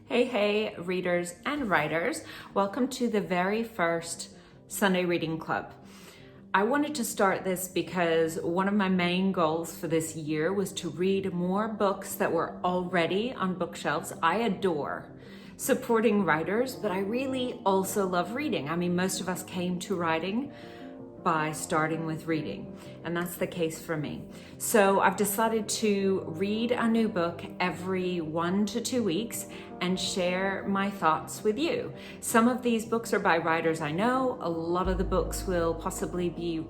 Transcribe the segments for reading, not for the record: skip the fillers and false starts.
Hey, readers and writers. Welcome to the very first Sunday Reading Club. I wanted to start this because one of my main goals for this year was to read more books that were already on bookshelves. I adore supporting writers, but I really also love reading. I mean, most of us came to writing by starting with reading, and that's the case for me. So I've decided to read a new book every 1 to 2 weeks and share my thoughts with you. Some of these books are by writers I know. A lot of the books will possibly be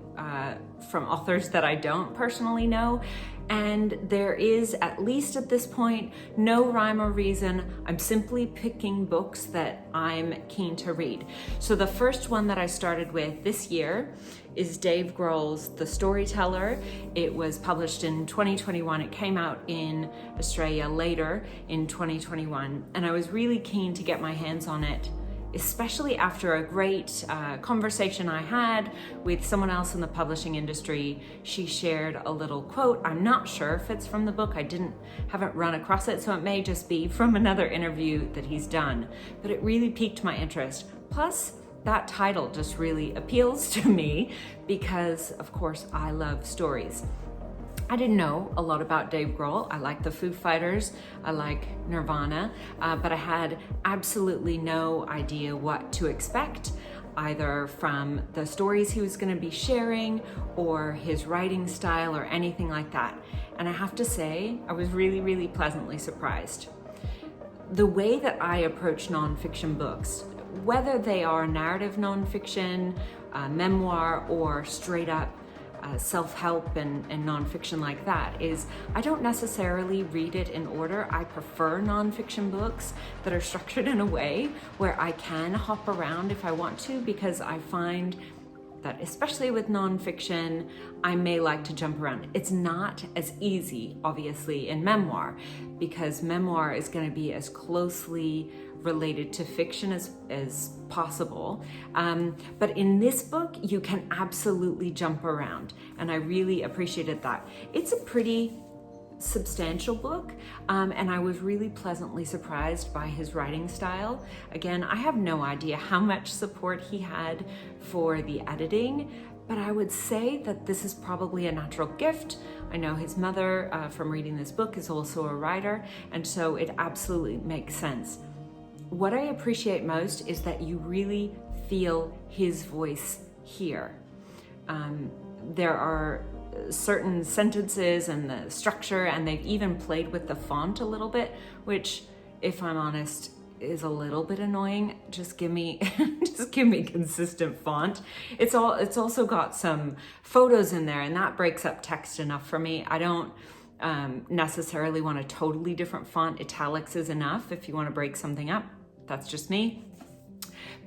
from authors that I don't personally know. And there is, at least at this point, no rhyme or reason. I'm simply picking books that I'm keen to read. So the first one that I started with this year is Dave Grohl's The Storyteller. It was published in 2021. It came out in Australia later in 2021. And I was really keen to get my hands on it, especially after a great conversation I had with someone else in the publishing industry. She shared a little quote. I'm not sure if it's from the book. Haven't run across it, so it may just be from another interview that he's done. But it really piqued my interest. Plus, that title just really appeals to me because, of course, I love stories. I didn't know a lot about Dave Grohl. I like the Foo Fighters, I like Nirvana, but I had absolutely no idea what to expect, either from the stories he was going to be sharing or his writing style or anything like that. And I have to say, I was really pleasantly surprised. The way that I approach nonfiction books, whether they are narrative nonfiction, memoir, or straight up self-help and nonfiction like that, is I don't necessarily read it in order. I prefer nonfiction books that are structured in a way where I can hop around if I want to, because I find that especially with nonfiction, I may like to jump around. It's not as easy, obviously, in memoir, because memoir is going to be as closely related to fiction as possible. But in this book, you can absolutely jump around, and I really appreciated that. It's a pretty substantial book, and I was really pleasantly surprised by his writing style. Again, I have no idea how much support he had for the editing, but I would say that this is probably a natural gift. I know his mother, from reading this book, is also a writer, and so it absolutely makes sense. What I appreciate most is that you really feel his voice here. There are certain sentences and the structure, and they've even played with the font a little bit, which, if I'm honest, is a little bit annoying. Just give me consistent font. It's also got some photos in there, and that breaks up text enough for me. I don't necessarily want a totally different font. Italics is enough if you want to break something up. That's just me.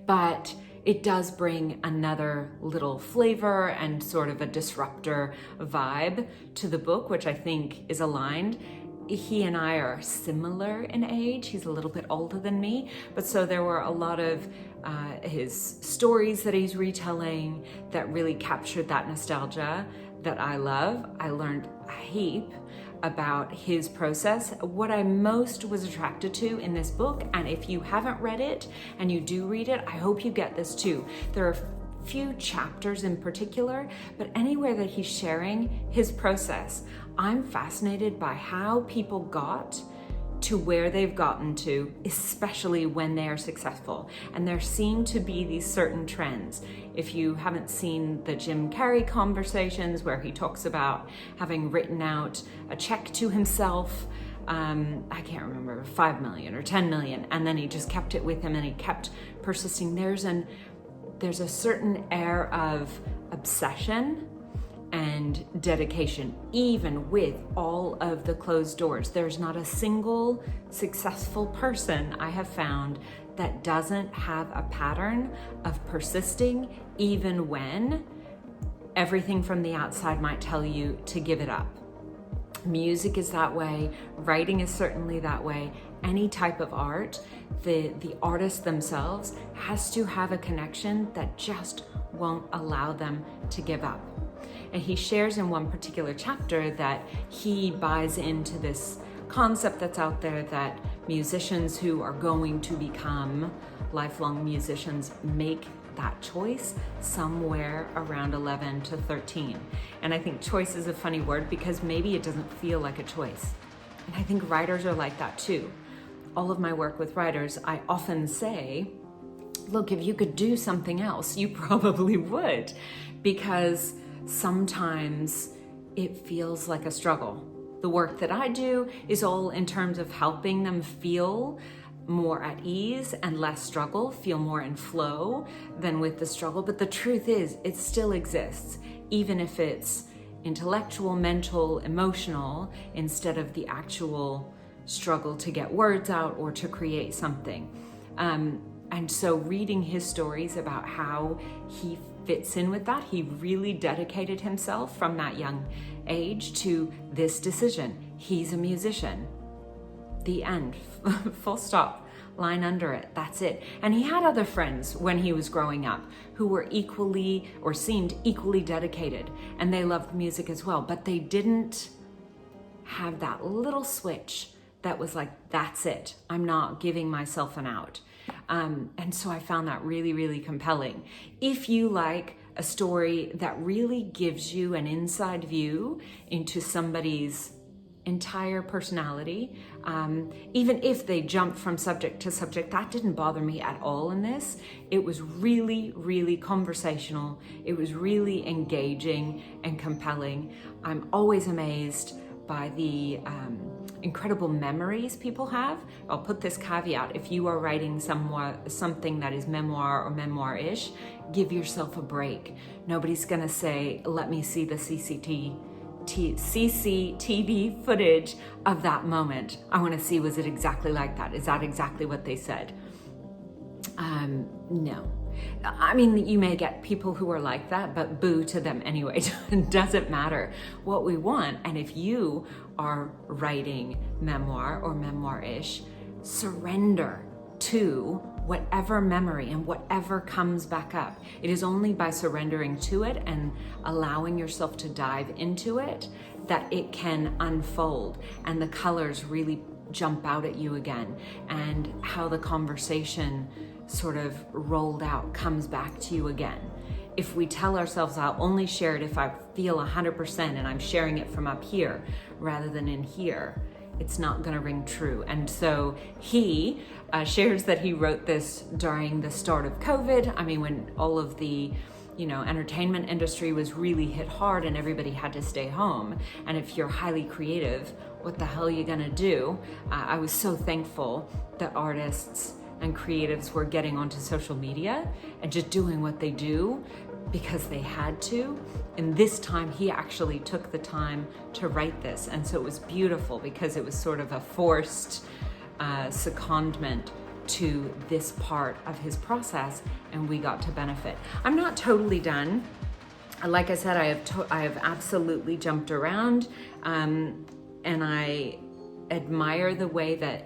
But it does bring another little flavor and sort of a disruptor vibe to the book, which I think is aligned. He and I are similar in age. He's a little bit older than me, but so there were a lot of his stories that he's retelling that really captured that nostalgia that I love. I learned a heap about his process. What I most was attracted to in this book, and if you haven't read it and you do read it, I hope you get this too. There are a few chapters in particular, but anywhere that he's sharing his process, I'm fascinated by how people got to where they've gotten to, especially when they are successful. And there seem to be these certain trends. If you haven't seen the Jim Carrey conversations where he talks about having written out a check to himself, I can't remember, 5 million or 10 million, and then he just kept it with him and he kept persisting. There's a certain air of obsession and dedication, even with all of the closed doors. There's not a single successful person I have found that doesn't have a pattern of persisting, even when everything from the outside might tell you to give it up. Music is that way, writing is certainly that way. Any type of art, the artist themselves has to have a connection that just won't allow them to give up. And he shares in one particular chapter that he buys into this concept that's out there that musicians who are going to become lifelong musicians make that choice somewhere around 11 to 13. And I think choice is a funny word because maybe it doesn't feel like a choice. And I think writers are like that too. All of my work with writers, I often say, look, if you could do something else, you probably would, because sometimes it feels like a struggle. The work that I do is all in terms of helping them feel more at ease and less struggle, feel more in flow than with the struggle. But the truth is, it still exists, even if it's intellectual, mental, emotional, instead of the actual struggle to get words out or to create something. And so reading his stories about how he fits in with that, he really dedicated himself from that young age to this decision. He's a musician. The end. Full stop. Line under it. That's it. And he had other friends when he was growing up who were equally or seemed equally dedicated, and they loved music as well, but they didn't have that little switch that was like, that's it. I'm not giving myself an out. And so I found that really, really compelling. If you like a story that really gives you an inside view into somebody's entire personality, even if they jump from subject to subject, that didn't bother me at all in this. It was really, really conversational. It was really engaging and compelling. I'm always amazed by the incredible memories people have. I'll put this caveat: if you are writing something that is memoir or memoir-ish, give yourself a break. Nobody's gonna say, let me see the CCTV footage of that moment. I want to see, was it exactly like that? Is that exactly what they said? No. I mean, you may get people who are like that, but boo to them anyway. It doesn't matter what we want. And if you are writing memoir or memoir-ish, surrender to whatever memory and whatever comes back up. It is only by surrendering to it and allowing yourself to dive into it that it can unfold and the colors really jump out at you again, and how the conversation sort of rolled out comes back to you again. If we tell ourselves, I'll only share it if I feel 100% and I'm sharing it from up here rather than in here, it's not going to ring true. And so he shares that he wrote this during the start of COVID. I mean, when all of the entertainment industry was really hit hard and everybody had to stay home. And if you're highly creative, what the hell are you gonna do? I was so thankful that artists and creatives were getting onto social media and just doing what they do because they had to. And this time he actually took the time to write this. And so it was beautiful because it was sort of a forced secondment to this part of his process, and we got to benefit. I'm not totally done. Like I said, I have absolutely jumped around, and I admire the way that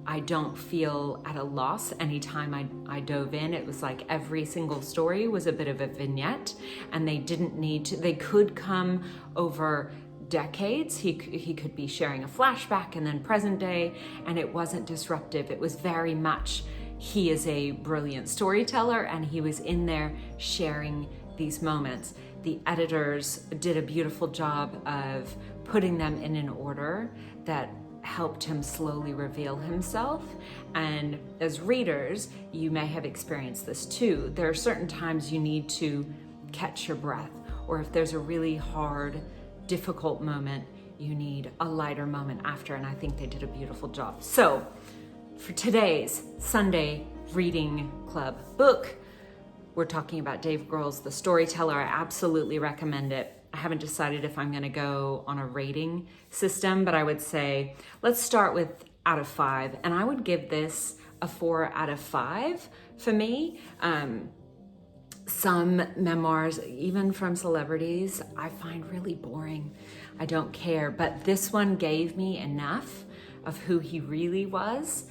I don't feel at a loss anytime I dove in. It was like every single story was a bit of a vignette, and they didn't need to, they could come over decades. He could be sharing a flashback and then present day, and it wasn't disruptive. It was very much, he is a brilliant storyteller and he was in there sharing these moments. The editors did a beautiful job of putting them in an order that helped him slowly reveal himself. And as readers, you may have experienced this too. There are certain times you need to catch your breath, or if there's a really hard, difficult moment, you need a lighter moment after, and I think they did a beautiful job. So for today's Sunday Reading Club book, we're talking about Dave Grohl's The Storyteller. I absolutely recommend it. I haven't decided if I'm going to go on a rating system, but I would say let's start with out of 5, and I would give this a 4 out of 5 for me. Some memoirs, even from celebrities, I find really boring. I don't care, but this one gave me enough of who he really was.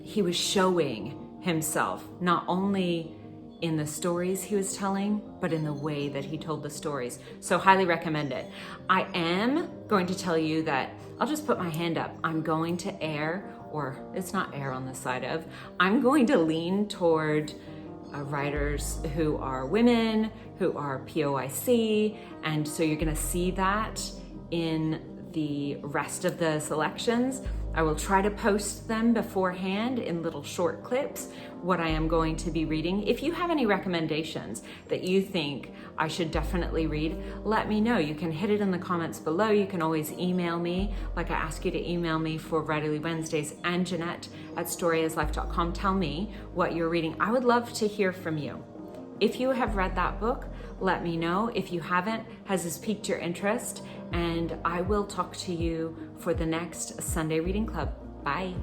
He was showing himself, not only in the stories he was telling, but in the way that he told the stories. So highly recommend it. I am going to tell you that I'll just put my hand up. I'm going to air or it's not err on the side of, I'm going to lean toward writers who are women, who are POIC, and so you're gonna see that in the rest of the selections. I will try to post them beforehand in little short clips, what I am going to be reading. If you have any recommendations that you think I should definitely read, let me know. You can hit it in the comments below. You can always email me, like I ask you to email me for Writerly Wednesdays, and Jeanette at storyislife.com. Tell me what you're reading. I would love to hear from you. If you have read that book, let me know. If you haven't, has this piqued your interest? And I will talk to you for the next Sunday Reading Club. Bye.